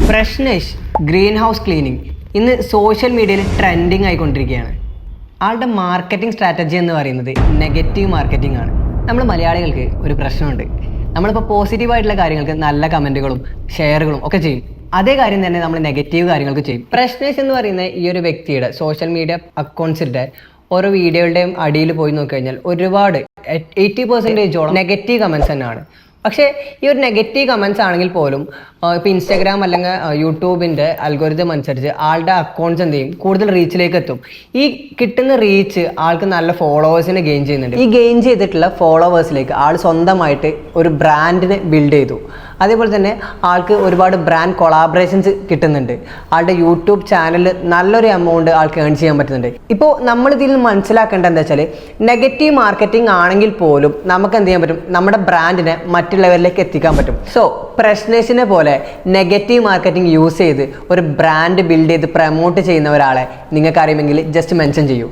Prashnesh green house cleaning ഇന്ന് social മീഡിയയിൽ trending ആയിക്കൊണ്ടിരിക്കുകയാണ്. ആളുടെ മാർക്കറ്റിംഗ് സ്ട്രാറ്റജി എന്ന് പറയുന്നത് നെഗറ്റീവ് മാർക്കറ്റിംഗ് ആണ്. നമ്മൾ മലയാളികൾക്ക് ഒരു പ്രശ്നമുണ്ട്. നമ്മളിപ്പോൾ പോസിറ്റീവായിട്ടുള്ള കാര്യങ്ങൾക്ക് നല്ല കമൻറ്റുകളും ഷെയറുകളും ഒക്കെ ചെയ്യും. അതേ കാര്യം തന്നെ നമ്മൾ നെഗറ്റീവ് കാര്യങ്ങൾക്ക് ചെയ്യും. പ്രശ്നേഷ് എന്ന് പറയുന്ന ഈ ഒരു വ്യക്തിയുടെ സോഷ്യൽ മീഡിയ അക്കൗണ്ട്സിൻ്റെ ഓരോ വീഡിയോകളുടെയും അടിയിൽ പോയി നോക്കിക്കഴിഞ്ഞാൽ ഒരുപാട് 80% നെഗറ്റീവ് കമൻസ് തന്നെയാണ്. പക്ഷേ ഈ ഒരു നെഗറ്റീവ് കമൻസ് ആണെങ്കിൽ പോലും ഇപ്പോൾ ഇൻസ്റ്റാഗ്രാം അല്ലെങ്കിൽ യൂട്യൂബിൻ്റെ അൽഗോരിതം അനുസരിച്ച് ആളുടെ അക്കൗണ്ട്സ് എന്ത് ചെയ്യും, കൂടുതൽ റീച്ചിലേക്ക് എത്തും. ഈ കിട്ടുന്ന റീച്ച് ആൾക്ക് നല്ല ഫോളോവേഴ്സിനെ ഗെയിൻ ചെയ്യുന്നുണ്ട്. ഈ ഗെയിൻ ചെയ്തിട്ടുള്ള ഫോളോവേഴ്സിലേക്ക് ആൾ സ്വന്തമായിട്ട് ഒരു ബ്രാൻഡിനെ ബിൽഡ് ചെയ്തു. അതേപോലെ തന്നെ ആൾക്ക് ഒരുപാട് ബ്രാൻഡ് കൊളാബറേഷൻസ് കിട്ടുന്നുണ്ട്. ആളുടെ യൂട്യൂബ് ചാനലിൽ നല്ലൊരു എമൗണ്ട് ആൾക്ക് ഏൺ ചെയ്യാൻ പറ്റുന്നുണ്ട്. ഇപ്പോൾ നമ്മളിതിൽ മനസ്സിലാക്കേണ്ടത് എന്താ വെച്ചാൽ, നെഗറ്റീവ് മാർക്കറ്റിംഗ് ആണെങ്കിൽ പോലും നമുക്ക് എന്ത് ചെയ്യാൻ പറ്റും, നമ്മുടെ ബ്രാൻഡിനെ മറ്റുള്ളവരിലേക്ക് എത്തിക്കാൻ പറ്റും. സോ പ്രശ്നേഷിനെ പോലെ നെഗറ്റീവ് മാർക്കറ്റിംഗ് യൂസ് ചെയ്ത് ഒരു ബ്രാൻഡ് ബിൽഡ് ചെയ്ത് പ്രൊമോട്ട് ചെയ്യുന്ന ഒരാളെ നിങ്ങൾക്ക് അറിയുമെങ്കിൽ ജസ്റ്റ് മെൻഷൻ ചെയ്യൂ.